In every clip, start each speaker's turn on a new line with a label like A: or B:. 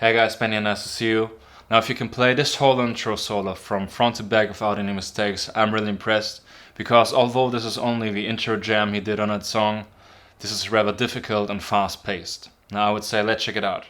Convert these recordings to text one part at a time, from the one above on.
A: Hey guys, Benny, nice to see you. Now if you can play this whole intro solo from front to back without any mistakes, I'm really impressed, because although this is only the intro jam he did on that song, this is rather difficult and fast paced. Now I would say let's check it out.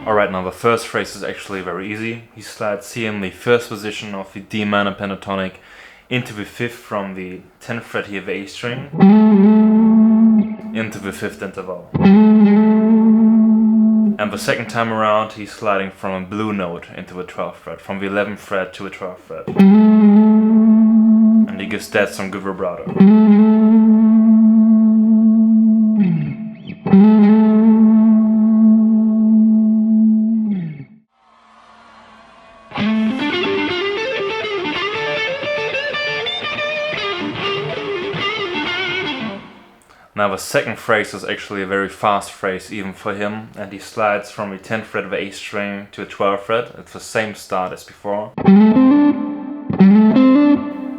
A: Alright, now the first phrase is actually very easy. He slides C in the first position of the D Minor Pentatonic into the 5th from the 10th fret here of the A string into the 5th interval. And the second time around he's sliding from a blue note into the 12th fret, from the 11th fret to the 12th fret. And he gives that some good vibrato. Now the second phrase is actually a very fast phrase even for him, and he slides from the 10th fret of the A string to the 12th fret. It's the same start as before.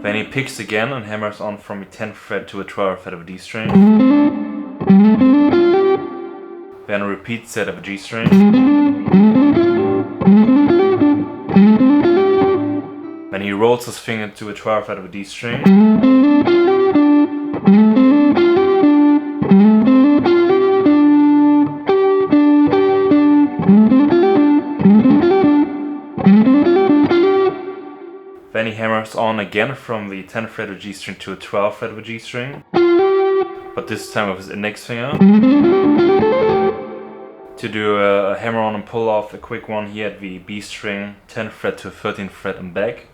A: Then he picks again and hammers on from the 10th fret to the 12th fret of a D string. Then a repeat set of a G string. Then he rolls his finger to the 12th fret of a D string. Then he hammers on again from the 10th fret of a G string to the 12th fret of a G string, but this time with his index finger, to do a hammer on and pull off, a quick one here at the B string, 10th fret to 13th fret and back.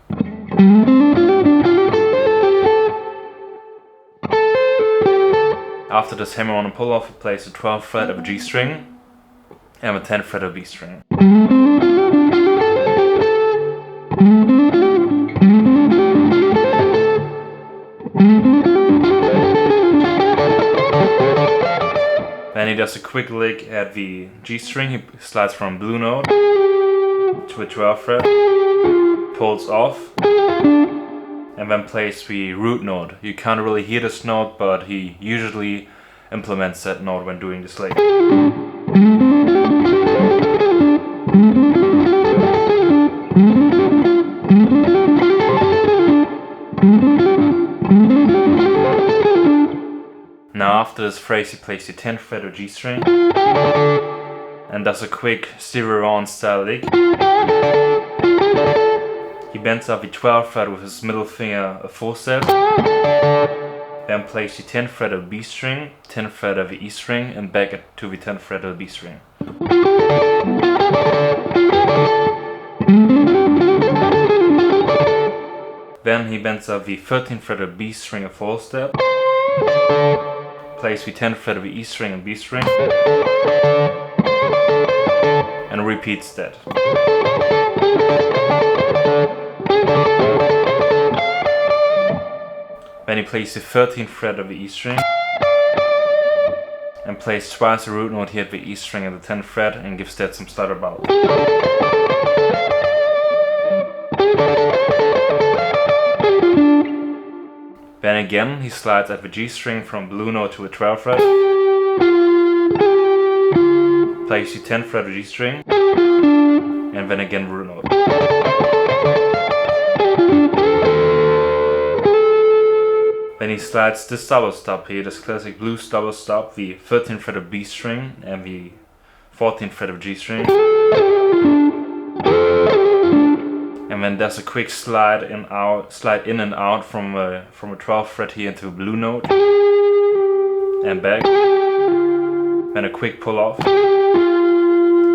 A: After this hammer on and pull off, he plays the 12th fret of a G string and the 10th fret of a B string. Then he does a quick lick at the G string. He slides from blue note to a 12th fret, pulls off, and then plays the root note. You can't really hear this note, but he usually implements that note when doing this lick. Now after this phrase he plays the 10th fret of G string and does a quick stereo on style lick. He bends up the 12th fret with his middle finger a 4-step, then plays the 10th fret of the B string, 10th fret of the E string, and back to the 10th fret of the B string. Then he bends up the 13th fret of the B string a 4-step, plays the 10th fret of the E string and B string, and repeats that. Then he plays the 13th fret of the E string and plays twice the root note here at the E string and the 10th fret and gives that some slight vibrato. Then again he slides at the G string from blue note to a 12th fret, plays the 10th fret of the G string, and then again root note. Then he slides this double stop here, this classic blues double stop, the 13th fret of B string and the 14th fret of G string, and then does a quick slide in and out from a 12th fret here into a blue note and back, then a quick pull off,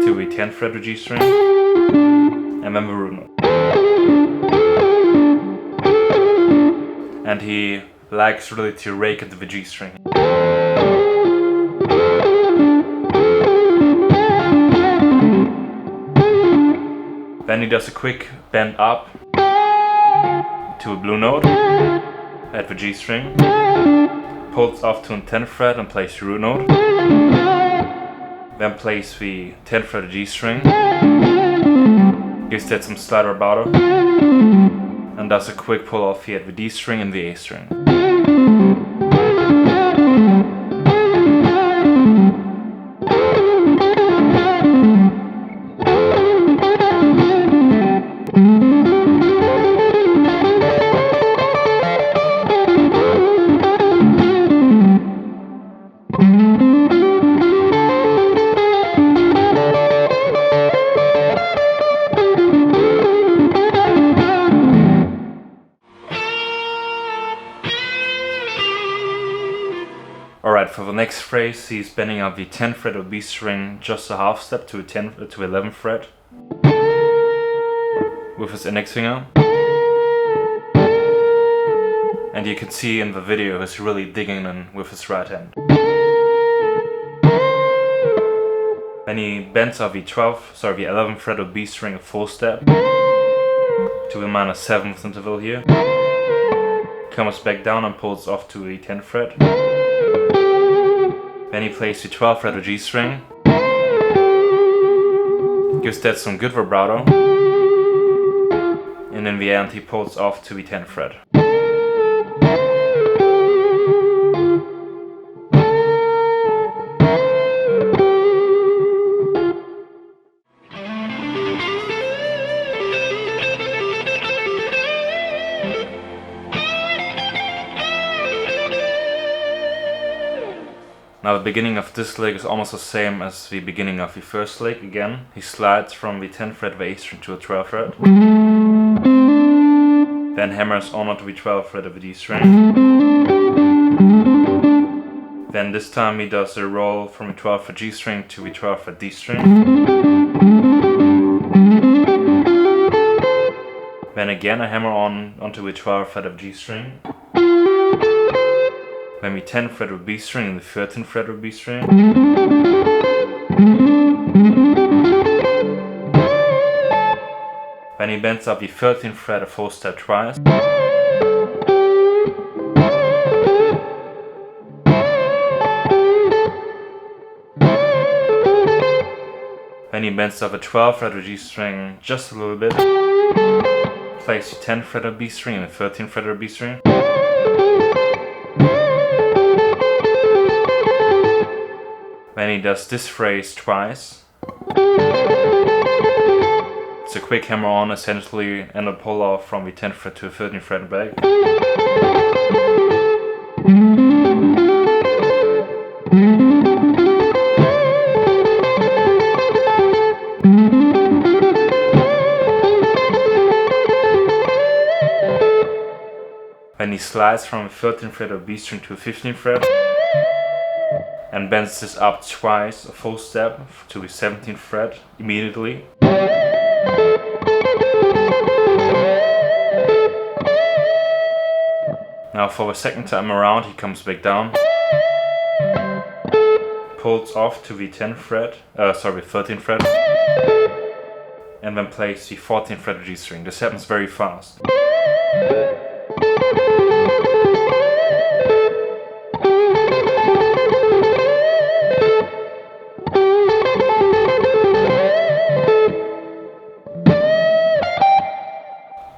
A: to the 10th fret of G string, and then the root note. And he likes really to rake into the G string. Then he does a quick bend up to a blue note at the G string, pulls off to the 10th fret and plays the root note, then plays the 10th fret of G string, gives that some slight vibrato, and does a quick pull off here at the D string and the A string. Alright, for the next phrase, he's bending up the 10th fret of B string just a half step to 11th fret with his index finger. And you can see in the video he's really digging in with his right hand. Then he bends up the 11th fret of B string a full step to the minor 7th interval here. Comes back down and pulls off to the 10th fret. Then he plays the 12th fret of G string, gives that some good vibrato, and in the end he pulls off to the 10th fret. Now the beginning of this lick is almost the same as the beginning of the first lick. Again, he slides from the 10th fret of A string to the 12th fret, then hammers on onto the 12th fret of the D string. Then this time he does a roll from the 12th fret G string to the 12th fret D string. Then again a hammer on onto the 12th fret of G string. Then the 10th fret of B string and the 13th fret of B string. Then he bends up the 13th fret a full step twice. Then he bends up the 12th fret of G string just a little bit. Plays the 10th fret of B string and the 13th fret of B string. Then he does this phrase twice. It's a quick hammer on essentially and a pull off from the 10th fret to the 13th fret and back. Then he slides from the 13th fret of B string to the 15th fret. And bends this up twice, a full step to the 17th fret immediately. Now for the second time around he comes back down, pulls off to the 13th fret, and then plays the 14th fret of G string. This happens very fast.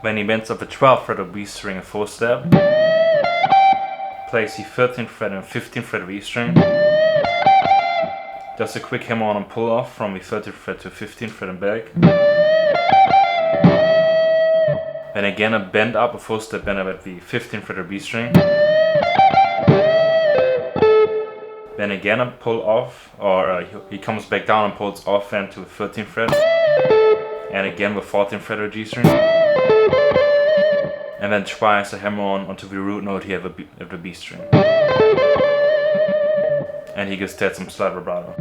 A: Then he bends up the 12th fret of B string a full step, plays the 13th fret and 15th fret of E string, does a quick hammer on and pull off from the 13th fret to 15th fret and back. Then again a bend up, a full step bend up at the 15th fret of B string. Then again a pull off, or he comes back down and pulls off then to the 13th fret. And again the 14th fret of G string. And then twice a hammer on onto the root note here of the B string. And he gives that some slight vibrato.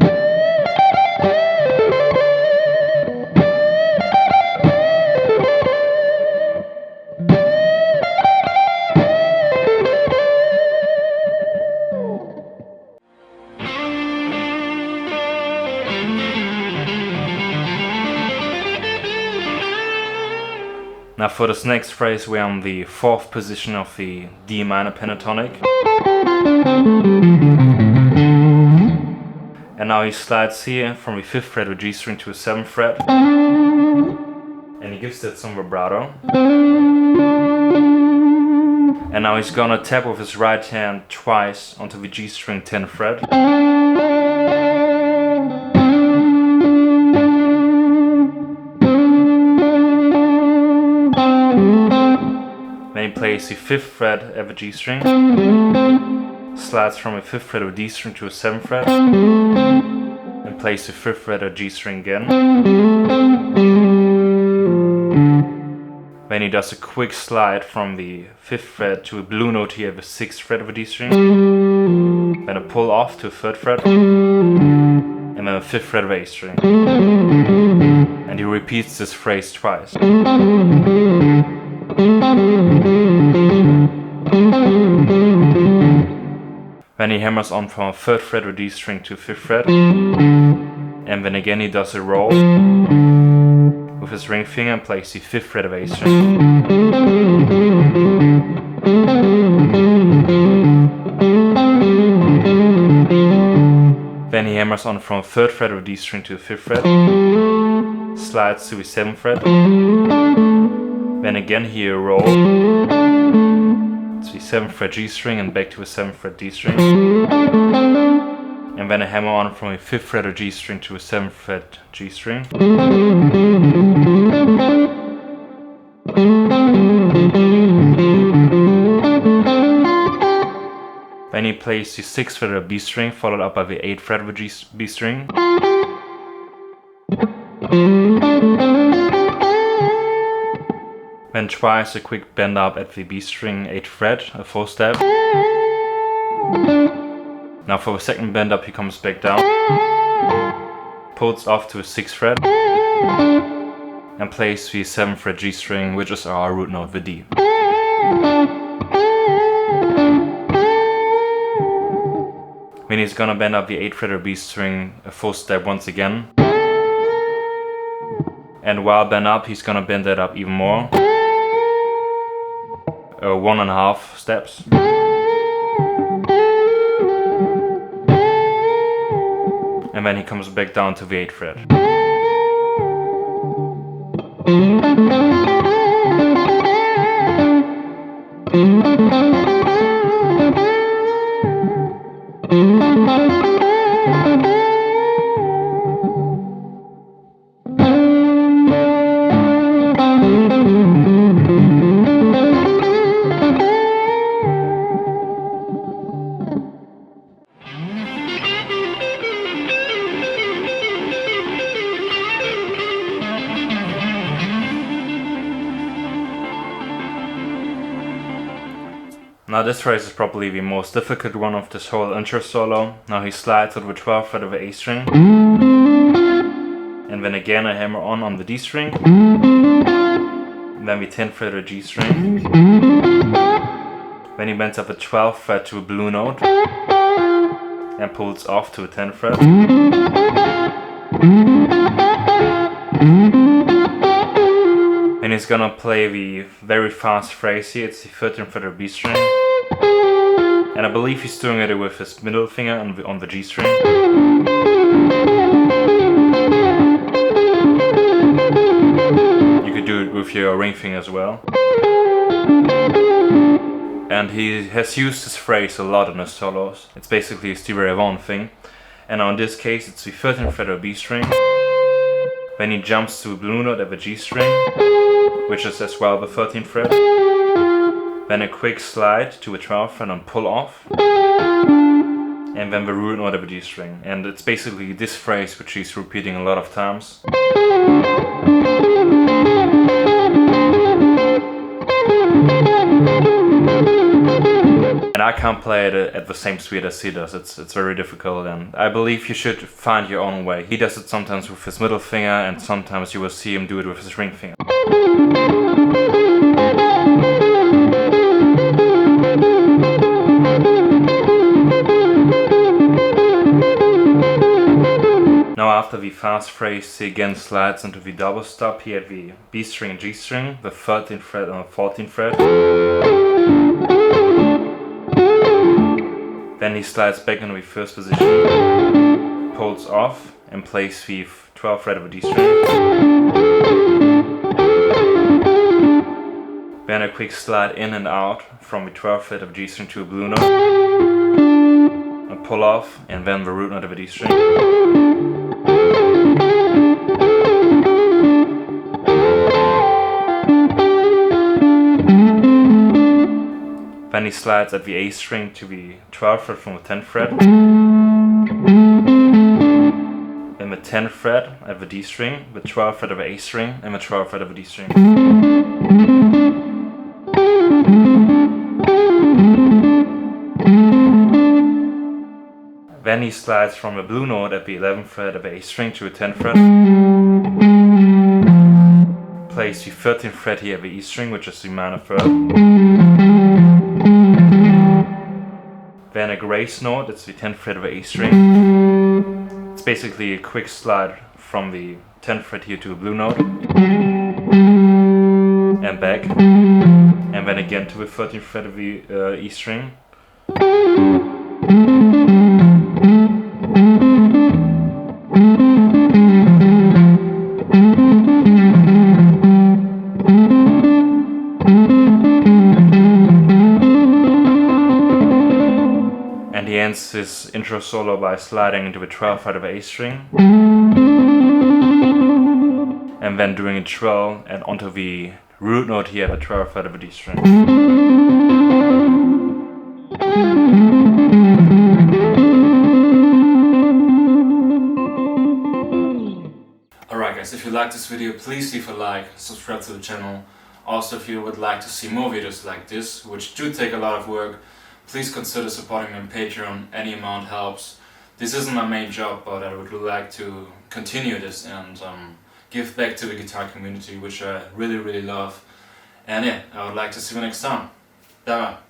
A: Now for this next phrase we're on the 4th position of the D minor pentatonic. And now he slides here from the 5th fret of G string to a 7th fret. And he gives that some vibrato. And now he's gonna tap with his right hand twice onto the G string 10th fret. Then he plays the 5th fret of a G string, slides from a 5th fret of a D string to a 7th fret, and plays the 5th fret of G string again. Then he does a quick slide from the 5th fret to a blue note here of a 6th fret of a D string, then a pull off to a 3rd fret, and then a 5th fret of A string. And he repeats this phrase twice. Then he hammers on from a 3rd fret of D string to a 5th fret, and then again he does a roll with his ring finger and plays the 5th fret of A string. Then he hammers on from a 3rd fret of D string to a 5th fret, slides to the 7th fret, then again he roll to the 7th fret G string and back to a 7th fret D string, and then a hammer on from a 5th fret of G string to a 7th fret G string. Then he plays the 6th fret of a B string, followed up by the 8th fret of a B string. Then twice a quick bend up at the B string 8th fret, a 4th step. Now for the second bend up he comes back down, pulls off to a 6th fret, and plays the 7th fret G string, which is our root note, the D. Then he's gonna bend up the 8th fret of B string, a 4th step once again. And while bend up, he's gonna bend that up even more. 1.5 steps. And then he comes back down to the 8th fret. Now this phrase is probably the most difficult one of this whole intro solo. Now he slides with the 12th fret of the A string, and then again I hammer on the D string, and then the 10th fret of the G string. Then he bends up the 12th fret to a blue note, and pulls off to a 10th fret. And he's gonna play the very fast phrase here. It's the 13th fret of B string, and I believe he's doing it with his middle finger on the G string. You could do it with your ring finger as well. And he has used this phrase a lot in his solos. It's basically a Stevie Wonder thing. And now in this case it's the 13th fret of B string. Then he jumps to a blue note of a G string, which is as well the 13th fret. Then a quick slide to a 12th fret and pull off. And then the root note of a G string. And it's basically this phrase which he's repeating a lot of times. And I can't play it at the same speed as he does. It's very difficult, and I believe you should find your own way. He does it sometimes with his middle finger, and sometimes you will see him do it with his ring finger. Now after after the fast phrase, he again slides into the double stop here at the B string and G string, the 13th fret and the 14th fret. Then he slides back into the first position, pulls off, and plays the 12th fret of a D string. Then a quick slide in and out from the 12th fret of a G string to a blue note, a pull off, and then the root note of a D string. Then he slides at the A string to the 12th fret from the 10th fret. Then the 10th fret at the D string, the 12th fret of the A string, and the 12th fret of the D string. Then he slides from the blue note at the 11th fret of the A string to the 10th fret. Plays the 13th fret here at the E string, which is the minor third. Then a grace note, it's the 10th fret of the A string. It's basically a quick slide from the 10th fret here to a blue note. And back. And then again to the 13th fret of the E string. And he ends his intro solo by sliding into the 12th fret of the A string. And then doing a twirl and onto the root note here at the 12th fret of a D string. Alright guys, if you like this video, please leave a like, subscribe to the channel. Also, if you would like to see more videos like this, which do take a lot of work, please consider supporting me on Patreon. Any amount helps. This isn't my main job, but I would like to continue this and give back to the guitar community, which I really love. And yeah, I would like to see you next time. Bye bye.